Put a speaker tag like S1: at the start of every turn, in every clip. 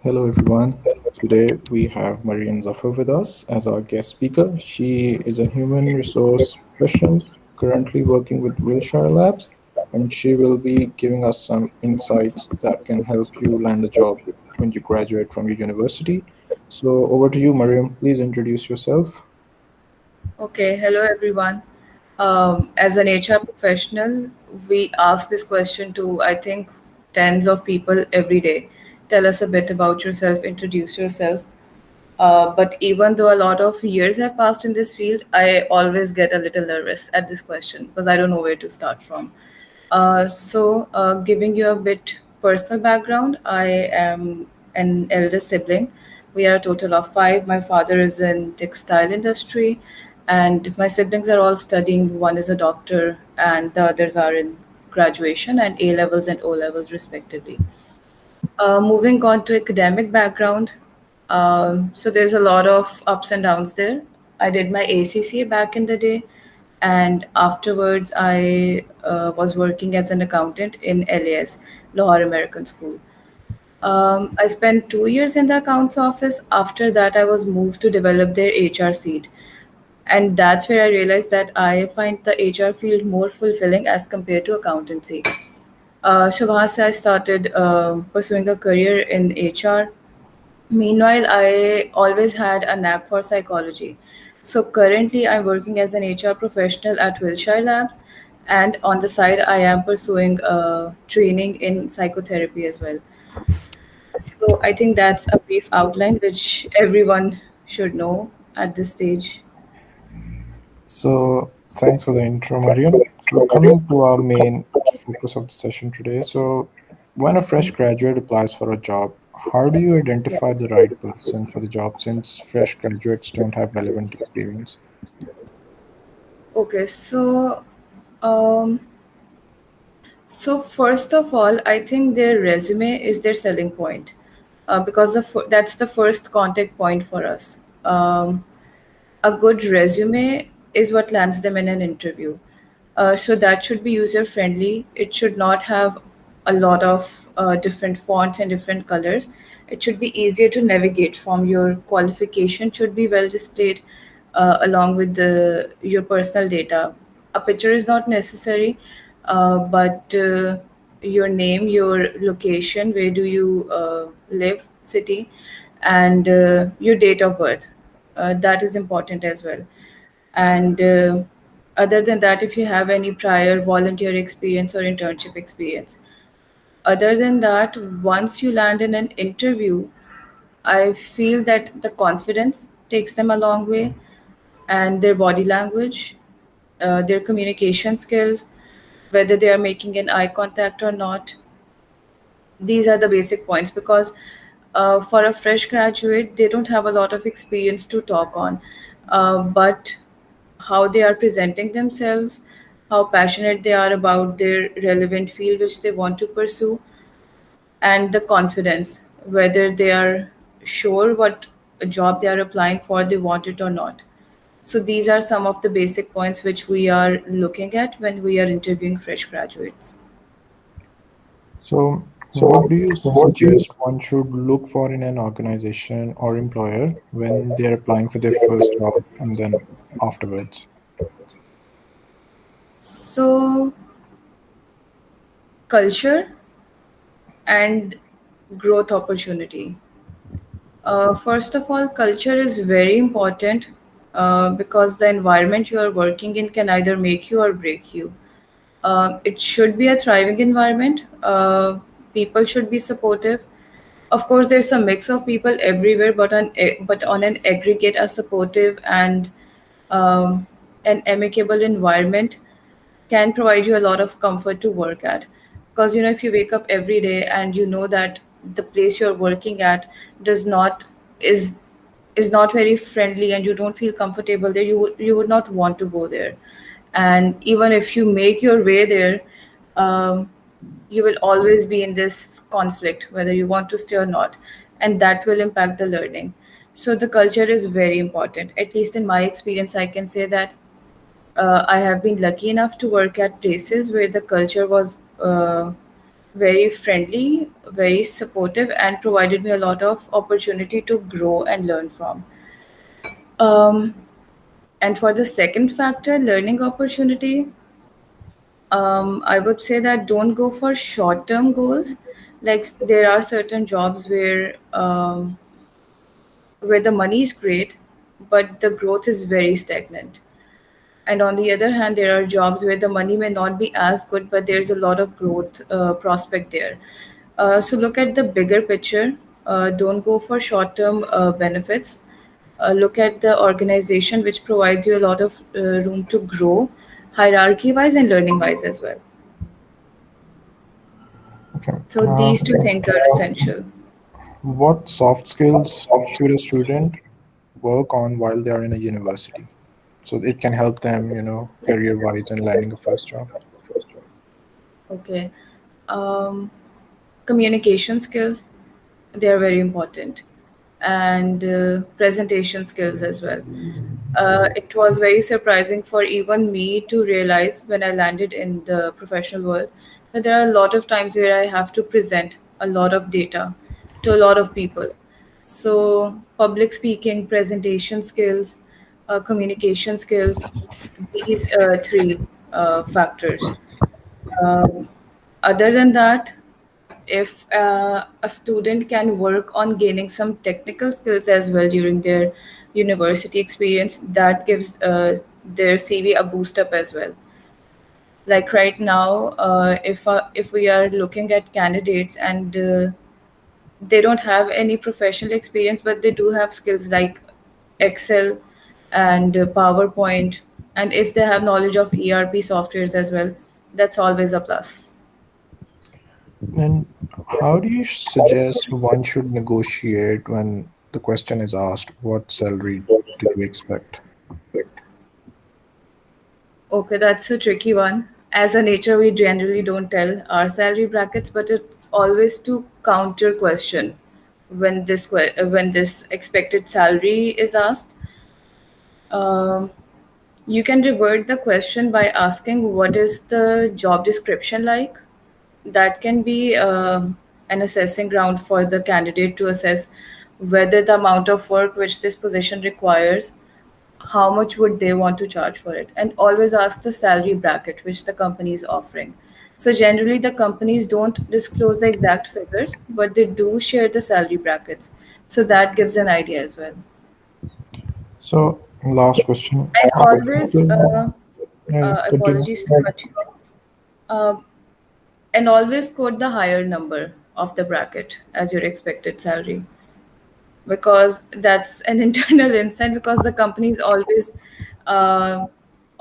S1: Hello, everyone. Today we have Maryam Zafar with us as our guest speaker. She is a human resource professional currently working with Wilshire Labs, and she will be giving us some insights that can help you land a job when you graduate from your university. So, over to you, Maryam. Please introduce yourself.
S2: Okay, hello everyone. As an HR professional, we ask this question to, I think, tens of people every day. Tell us a bit about yourself, introduce yourself. But even though a lot of years have passed in this field, I always get a little nervous at this question because I don't know where to start from. Giving you a bit personal background, I am an elder sibling. We are a total of five. My father is in textile industry, and my siblings are all studying. One is a doctor, and the others are in graduation and A levels and O levels respectively. Moving on to academic background, so there's a lot of ups and downs there. I did my ACCA back in the day, and afterwards I was working as an accountant in LAS, Lahore American School. I spent 2 years in the accounts office. After that, I was moved to develop their HR seat. And that's where I realized that I find the HR field more fulfilling as compared to accountancy. So once I started pursuing a career in HR. Meanwhile, I always had a knack for psychology. So currently, I'm working as an HR professional at Wilshire Labs, and on the side, I am pursuing training in psychotherapy as well. So I think that's a brief outline which everyone should know at this stage.
S1: So, thanks for the intro, Mariam. So, coming to our main focus of the session today. So, when a fresh graduate applies for a job, how do you
S2: Yeah.
S1: identify the right person for the job since fresh graduates don't have relevant experience?
S2: Okay, um, so first of all, I think their resume is their selling point, because that's the first contact point for us. A good resume is what lands them in an interview. So that should be user friendly. It should not have a lot of different fonts and different colors. It should be easier to navigate from. Your qualification should be well displayed along with your personal data. A picture is not necessary, but your name, your location, where do you live, city, and your date of birth. That is important as well. And other than that, if you have any prior volunteer experience or internship experience. Other than that, once you land in an interview, I feel that the confidence takes them a long way, and their body language, their communication skills, whether they are making an eye contact or not. These are the basic points because for a fresh graduate, they don't have a lot of experience to talk on. But how they are presenting themselves, how passionate they are about their relevant field which they want to pursue, and the confidence, whether they are sure what job they are applying for, they want it or not. So these are some of the basic points which we are looking at when we are interviewing fresh graduates.
S1: So, what do you suggest one should look for in an organization or employer when they're applying for their first job and then afterwards?
S2: So culture and growth opportunity. First of all, culture is very important because the environment you are working in can either make you or break you. It should be a thriving environment. People should be supportive. Of course, there's a mix of people everywhere, but on an aggregate, a supportive and um, an amicable environment can provide you a lot of comfort to work at. Because if you wake up every day and you know that the place you're working at does not is is not very friendly and you don't feel comfortable there, you would not want to go there. And even if you make your way there, um, you will always be in this conflict whether you want to stay or not, and that will impact the learning. So the culture is very important. At least in my experience, I can say that I have been lucky enough to work at places where the culture was very friendly, very supportive, and provided me a lot of opportunity to grow and learn from. Um, and for the second factor, learning opportunity, I would say that don't go for short term goals. Like there are certain jobs where the money is great, but the growth is very stagnant. And on the other hand, there are jobs where the money may not be as good, but there's a lot of growth prospect there. So look at the bigger picture. Don't go for short term benefits. Look at the organization which provides you a lot of room to grow, hierarchy wise and learning wise as well.
S1: Okay.
S2: So these two things are essential.
S1: What soft skills should a student work on while they are in a university? So it can help them, career-wise and landing a first job.
S2: Okay. Um, Communication skills, they are very important, and presentation skills as well. It was very surprising for even me to realize when I landed in the professional world that there are a lot of times where I have to present a lot of data to a lot of people. So, public speaking, presentation skills, communication skills, these three factors. Um, Other than that, if a student can work on gaining some technical skills as well during their university experience, that gives their CV a boost up as well. Like right now, if we are looking at candidates and they don't have any professional experience, but they do have skills like Excel and PowerPoint, and if they have knowledge of ERP softwares as well, that's always a plus.
S1: And how do you suggest one should negotiate when the question is asked, what salary do you expect?
S2: Okay, that's a tricky one. As a nature, we generally don't tell our salary brackets, but it's always to counter question when this expected salary is asked. Um, you can revert the question by asking what is the job description like. That can be an assessing ground for the candidate to assess whether the amount of work which this position requires, how much would they want to charge for it, and always ask the salary bracket which the company is offering. So generally the companies don't disclose the exact figures, but they do share the salary brackets, so that gives an idea as well.
S1: So last question.
S2: And always
S1: Yeah, continue.
S2: apologies to cut you off. And always quote the higher number of the bracket as your expected salary, because that's an internal insight, because the companies always uh,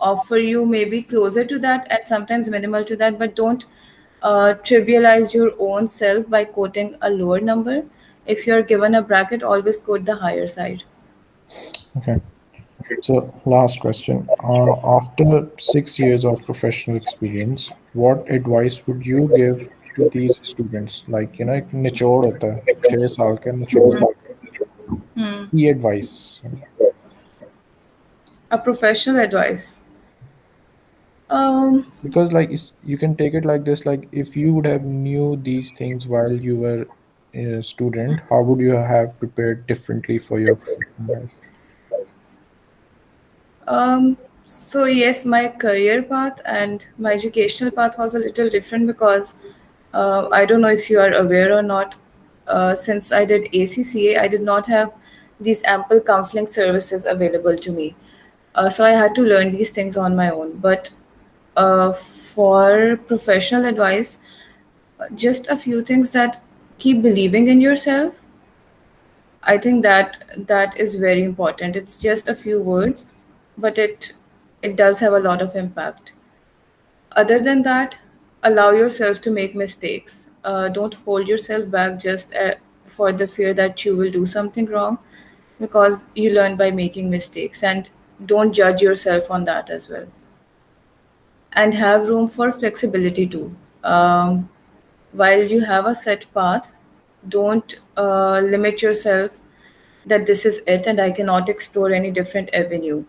S2: offer you maybe closer to that and sometimes minimal to that, but don't trivialize your own self by quoting a lower number. If you're given a bracket, always quote the higher side.
S1: Okay. So last question. After 6 years of professional experience, what advice would you give to these students? Like, एक निचोड़ होता है, 6 साल का निचोड़. Key advice.
S2: A professional advice. um,
S1: Because like you can take it like this, like if you would have knew these things while you were a student, how would you have prepared differently for your professional life?
S2: so yes, my career path and my educational path was a little different because I don't know if you are aware or not. Since I did ACCA, I did not have these ample counseling services available to me. So I had to learn these things on my own. But for professional advice, just a few things: that keep believing in yourself. I think that is very important. It's just a few words, but it does have a lot of impact. Other than that, allow yourself to make mistakes. Don't hold yourself back just for the fear that you will do something wrong, because you learn by making mistakes, and don't judge yourself on that as well. And have room for flexibility too. While you have a set path, don't limit yourself that this is it and I cannot explore any different avenue.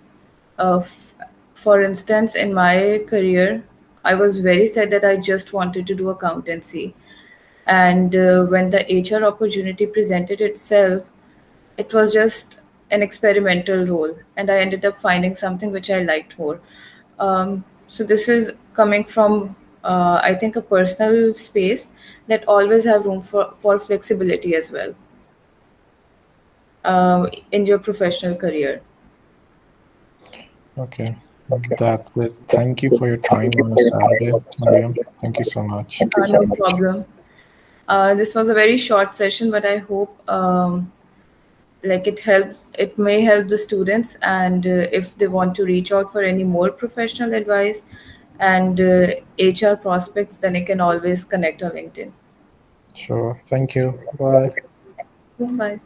S2: For instance, in my career, I was very sad that I just wanted to do accountancy. And when the HR opportunity presented itself, it was just an experimental role, and I ended up finding something which I liked more. So this is coming from, I think, a personal space that always have room for flexibility as well in your professional career.
S1: Okay, that's it. Thank you for your time on a Saturday, Mariam. Thank you so much.
S2: No problem. This was a very short session, but I hope it may help the students, and if they want to reach out for any more professional advice and HR prospects, then they can always connect on LinkedIn.
S1: Sure. Thank you. Bye.
S2: Bye.